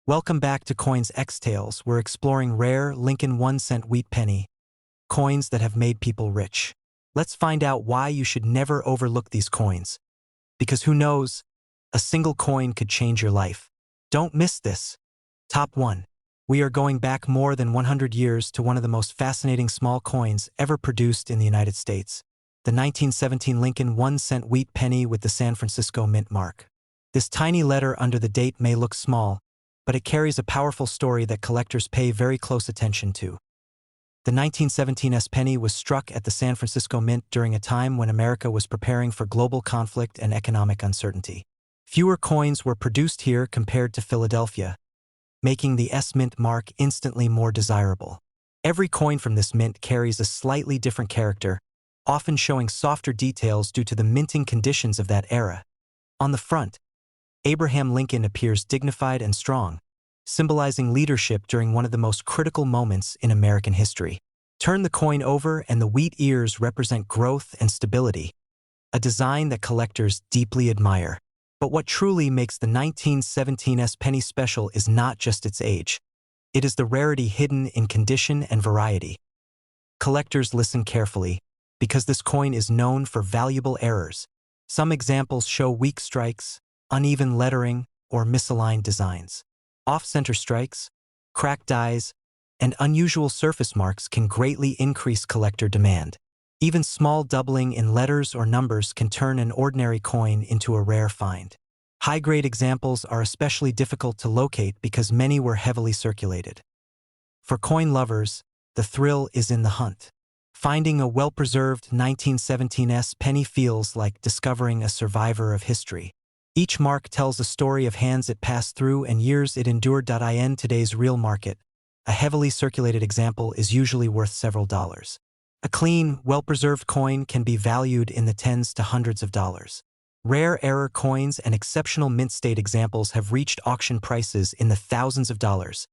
Welcome back to Coins X Tales. We're exploring rare Lincoln 1-cent wheat penny, coins that have made people rich. Let's find out why you should never overlook these coins. Because who knows, a single coin could change your life. Don't miss this. Top 1. We are going back more than 100 years to one of the most fascinating small coins ever produced in the United States. The 1917 Lincoln 1-cent wheat penny with the San Francisco mint mark. This tiny letter under the date may look small, but it carries a powerful story that collectors pay very close attention to. The 1917 penny was struck at the San Francisco Mint during a time when America was preparing for global conflict and economic uncertainty. Fewer coins were produced here compared to Philadelphia, making the S-mint mark instantly more desirable. Every coin from this mint carries a slightly different character, often showing softer details due to the minting conditions of that era. On the front, Abraham Lincoln appears dignified and strong, symbolizing leadership during one of the most critical moments in American history. Turn the coin over and the wheat ears represent growth and stability, a design that collectors deeply admire. But what truly makes the 1917 penny special is not just its age. It is the rarity hidden in condition and variety. Collectors listen carefully, because this coin is known for valuable errors. Some examples show weak strikes, uneven lettering, or misaligned designs. Off-center strikes, cracked dies, and unusual surface marks can greatly increase collector demand. Even small doubling in letters or numbers can turn an ordinary coin into a rare find. High-grade examples are especially difficult to locate because many were heavily circulated. For coin lovers, the thrill is in the hunt. Finding a well-preserved 1917 penny feels like discovering a survivor of history. Each mark tells a story of hands it passed through and years it endured. In today's real market, a heavily circulated example is usually worth several dollars. A clean, well-preserved coin can be valued in the tens to hundreds of dollars. Rare error coins and exceptional mint state examples have reached auction prices in the thousands of dollars.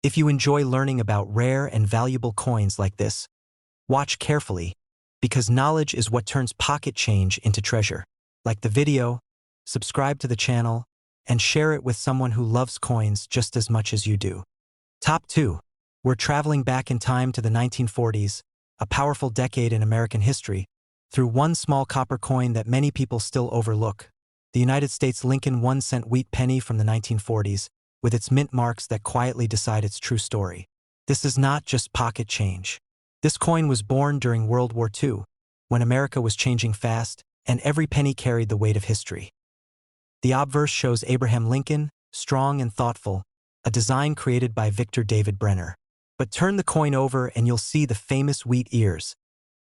If you enjoy learning about rare and valuable coins like this, watch carefully, because knowledge is what turns pocket change into treasure. Like the video, subscribe to the channel, and share it with someone who loves coins just as much as you do. Top 2. We're traveling back in time to the 1940s, a powerful decade in American history, through one small copper coin that many people still overlook, the United States Lincoln 1-cent wheat penny from the 1940s, with its mint marks that quietly decide its true story. This is not just pocket change. This coin was born during World War II, when America was changing fast, and every penny carried the weight of history. The obverse shows Abraham Lincoln, strong and thoughtful, a design created by Victor David Brenner. But turn the coin over and you'll see the famous wheat ears,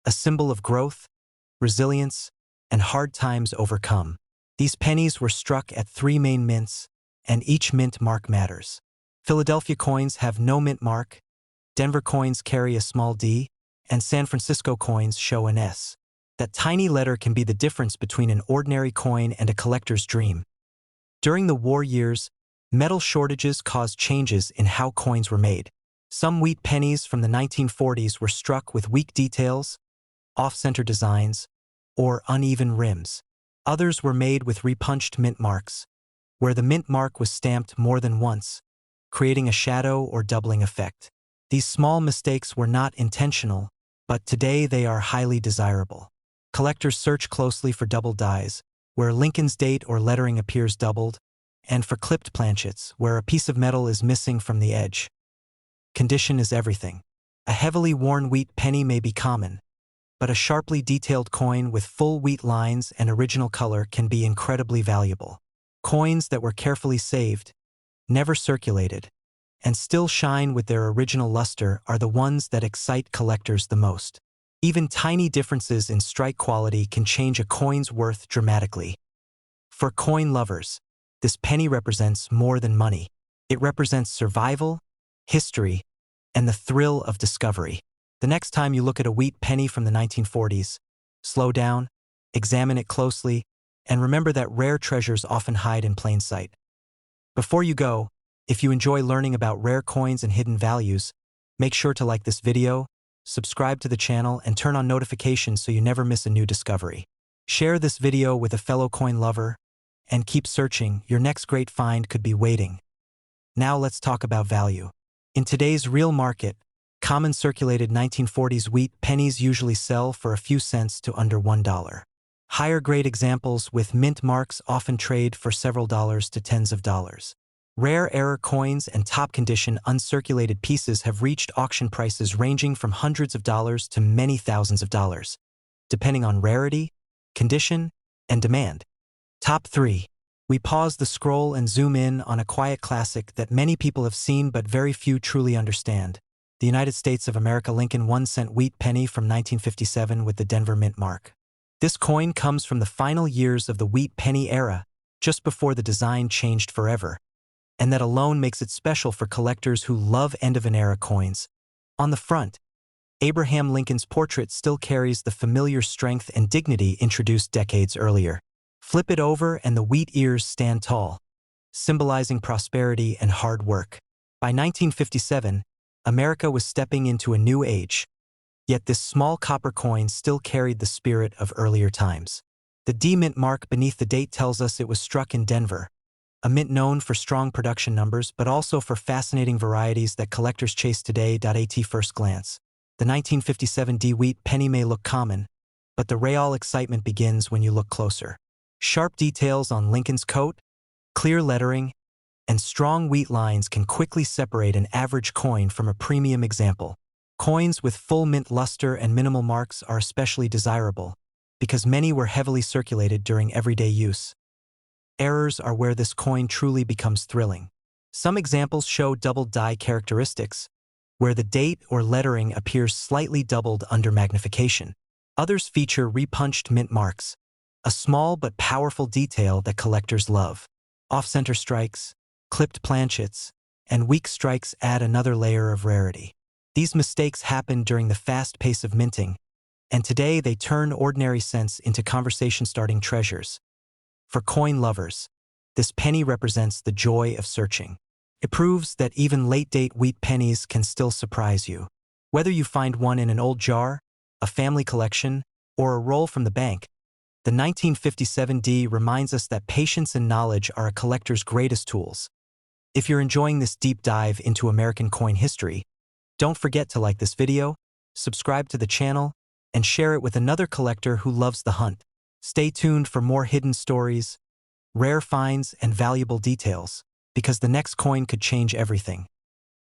a symbol of growth, resilience, and hard times overcome. These pennies were struck at 3 main mints, and each mint mark matters. Philadelphia coins have no mint mark, Denver coins carry a small D, and San Francisco coins show an S. That tiny letter can be the difference between an ordinary coin and a collector's dream. During the war years, metal shortages caused changes in how coins were made. Some wheat pennies from the 1940s were struck with weak details, off-center designs, or uneven rims. Others were made with repunched mint marks, where the mint mark was stamped more than once, creating a shadow or doubling effect. These small mistakes were not intentional, but today they are highly desirable. Collectors search closely for double dies, where Lincoln's date or lettering appears doubled, and for clipped planchets, where a piece of metal is missing from the edge. Condition is everything. A heavily worn wheat penny may be common, but a sharply detailed coin with full wheat lines and original color can be incredibly valuable. Coins that were carefully saved, never circulated, and still shine with their original luster are the ones that excite collectors the most. Even tiny differences in strike quality can change a coin's worth dramatically. For coin lovers, this penny represents more than money. It represents survival, history, and the thrill of discovery. The next time you look at a wheat penny from the 1940s, slow down, examine it closely, and remember that rare treasures often hide in plain sight. Before you go, if you enjoy learning about rare coins and hidden values, make sure to like this video, subscribe to the channel, and turn on notifications so you never miss a new discovery. Share this video with a fellow coin lover, and keep searching. Your next great find could be waiting. Now let's talk about value. In today's real market, common circulated 1940s wheat pennies usually sell for a few cents to under $1. Higher grade examples with mint marks often trade for several dollars to tens of dollars. Rare error coins and top condition uncirculated pieces have reached auction prices ranging from hundreds of dollars to many thousands of dollars, depending on rarity, condition, and demand. Top 3. We pause the scroll and zoom in on a quiet classic that many people have seen but very few truly understand. The United States of America Lincoln 1-cent wheat penny from 1957 with the Denver mint mark. This coin comes from the final years of the wheat penny era, just before the design changed forever, and that alone makes it special for collectors who love end-of-an-era coins. On the front, Abraham Lincoln's portrait still carries the familiar strength and dignity introduced decades earlier. Flip it over and the wheat ears stand tall, symbolizing prosperity and hard work. By 1957, America was stepping into a new age, yet this small copper coin still carried the spirit of earlier times. The D mint mark beneath the date tells us it was struck in Denver, a mint known for strong production numbers but also for fascinating varieties that collectors chase today. At first glance, the 1957 D wheat penny may look common, but the real excitement begins when you look closer. Sharp details on Lincoln's coat, clear lettering, and strong wheat lines can quickly separate an average coin from a premium example. Coins with full mint luster and minimal marks are especially desirable, because many were heavily circulated during everyday use. Errors are where this coin truly becomes thrilling. Some examples show doubled die characteristics, where the date or lettering appears slightly doubled under magnification. Others feature repunched mint marks, a small but powerful detail that collectors love. Off-center strikes, clipped planchets, and weak strikes add another layer of rarity. These mistakes happen during the fast pace of minting, and today they turn ordinary cents into conversation-starting treasures. For coin lovers, this penny represents the joy of searching. It proves that even late-date wheat pennies can still surprise you. Whether you find one in an old jar, a family collection, or a roll from the bank, the 1957 D reminds us that patience and knowledge are a collector's greatest tools. If you're enjoying this deep dive into American coin history, don't forget to like this video, subscribe to the channel, and share it with another collector who loves the hunt. Stay tuned for more hidden stories, rare finds, and valuable details, because the next coin could change everything.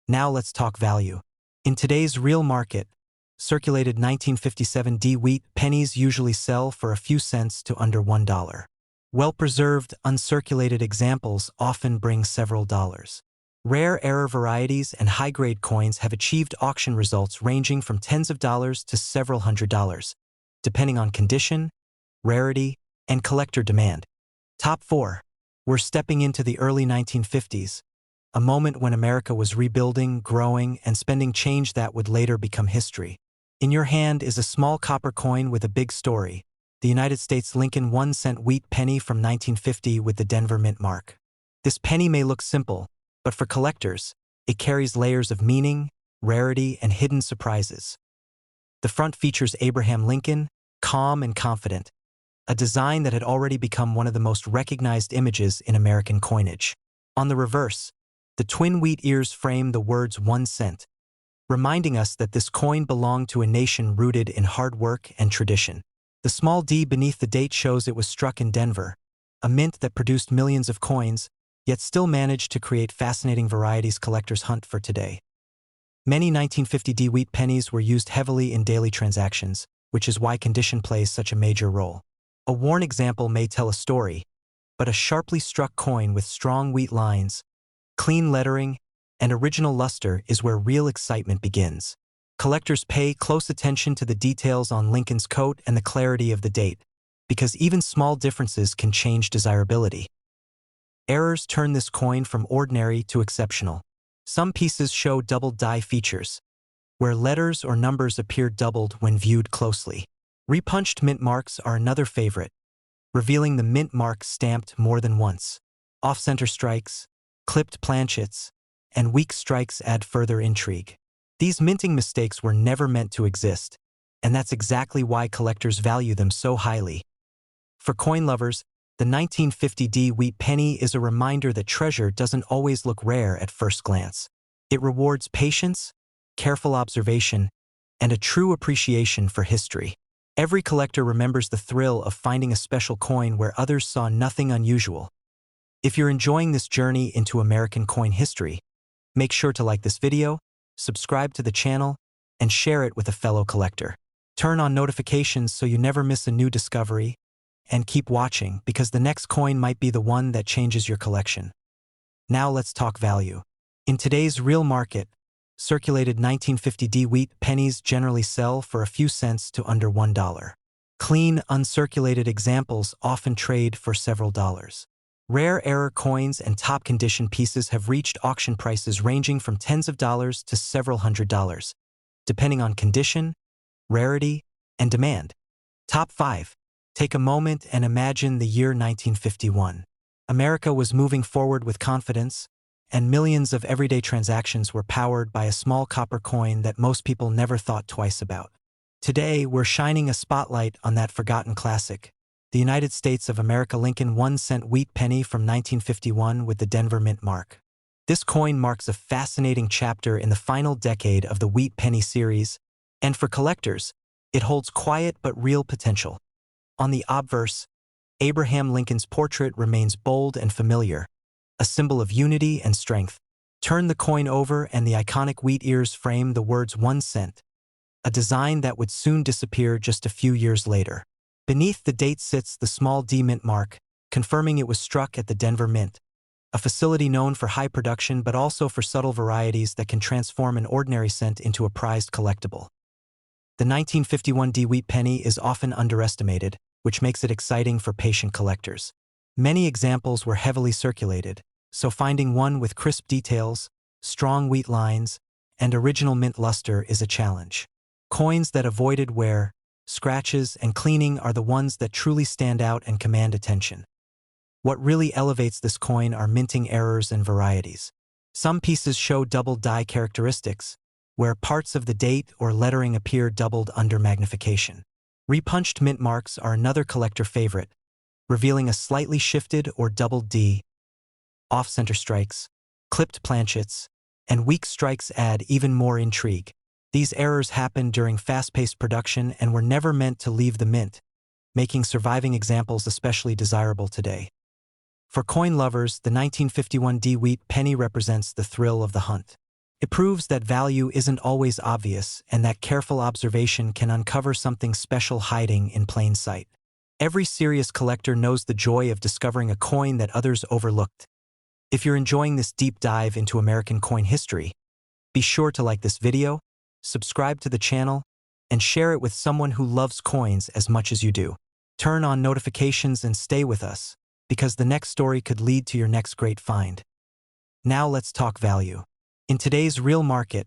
Now let's talk value. In today's real market, circulated 1957 D wheat pennies usually sell for a few cents to under $1. Well-preserved, uncirculated examples often bring several dollars. Rare error varieties and high-grade coins have achieved auction results ranging from tens of dollars to several $100s, depending on condition, rarity, and collector demand. Top 4. We're stepping into the early 1950s, a moment when America was rebuilding, growing, and spending change that would later become history. In your hand is a small copper coin with a big story, the United States Lincoln 1-cent wheat penny from 1950 with the Denver mint mark. This penny may look simple, but for collectors, it carries layers of meaning, rarity, and hidden surprises. The front features Abraham Lincoln, calm and confident, a design that had already become one of the most recognized images in American coinage. On the reverse, the twin wheat ears frame the words 1 cent, reminding us that this coin belonged to a nation rooted in hard work and tradition. The small D beneath the date shows it was struck in Denver, a mint that produced millions of coins, yet still managed to create fascinating varieties collectors hunt for today. Many 1950 D wheat pennies were used heavily in daily transactions, which is why condition plays such a major role. A worn example may tell a story, but a sharply struck coin with strong wheat lines, clean lettering, and original luster is where real excitement begins. Collectors pay close attention to the details on Lincoln's coat and the clarity of the date, because even small differences can change desirability. Errors turn this coin from ordinary to exceptional. Some pieces show doubled die features, where letters or numbers appear doubled when viewed closely. Repunched mint marks are another favorite, revealing the mint mark stamped more than once. Off-center strikes, clipped planchets, and weak strikes add further intrigue. These minting mistakes were never meant to exist, and that's exactly why collectors value them so highly. For coin lovers, The 1950 Wheat Penny is a reminder that treasure doesn't always look rare at first glance. It rewards patience, careful observation, and a true appreciation for history. Every collector remembers the thrill of finding a special coin where others saw nothing unusual. If you're enjoying this journey into American coin history, make sure to like this video, subscribe to the channel, and share it with a fellow collector. Turn on notifications so you never miss a new discovery, and keep watching because the next coin might be the one that changes your collection. Now let's talk value. In today's real market, circulated 1950 wheat pennies generally sell for a few cents to under $1. Clean, uncirculated examples often trade for several dollars. Rare error coins and top-condition pieces have reached auction prices ranging from tens of dollars to several $100s, depending on condition, rarity, and demand. Top 5. Take a moment and imagine the year 1951. America was moving forward with confidence, and millions of everyday transactions were powered by a small copper coin that most people never thought twice about. Today, we're shining a spotlight on that forgotten classic, the United States of America Lincoln 1-cent wheat penny from 1951 with the Denver Mint mark. This coin marks a fascinating chapter in the final decade of the Wheat Penny series, and for collectors, it holds quiet but real potential. On the obverse, Abraham Lincoln's portrait remains bold and familiar, a symbol of unity and strength. Turn the coin over and the iconic wheat ears frame the words 1 cent, a design that would soon disappear just a few years later. Beneath the date sits the small D mint mark, confirming it was struck at the Denver Mint, a facility known for high production but also for subtle varieties that can transform an ordinary cent into a prized collectible. The 1951 wheat penny is often underestimated, which makes it exciting for patient collectors. Many examples were heavily circulated, so finding one with crisp details, strong wheat lines, and original mint luster is a challenge. Coins that avoided wear, scratches, and cleaning are the ones that truly stand out and command attention. What really elevates this coin are minting errors and varieties. Some pieces show double die characteristics, where parts of the date or lettering appear doubled under magnification. Repunched mint marks are another collector favorite, revealing a slightly shifted or doubled D. Off-center strikes, clipped planchets, and weak strikes add even more intrigue. These errors happened during fast-paced production and were never meant to leave the mint, making surviving examples especially desirable today. For coin lovers, the 1951 wheat penny represents the thrill of the hunt. It proves that value isn't always obvious and that careful observation can uncover something special hiding in plain sight. Every serious collector knows the joy of discovering a coin that others overlooked. If you're enjoying this deep dive into American coin history, be sure to like this video, subscribe to the channel, and share it with someone who loves coins as much as you do. Turn on notifications and stay with us, because the next story could lead to your next great find. Now let's talk value. In today's real market,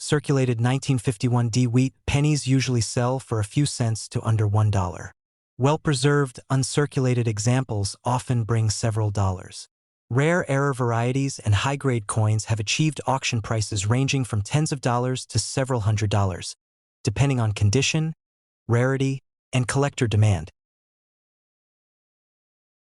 circulated 1951 wheat pennies usually sell for a few cents to under $1. Well-preserved, uncirculated examples often bring several dollars. Rare error varieties and high-grade coins have achieved auction prices ranging from tens of dollars to several $100s, depending on condition, rarity, and collector demand.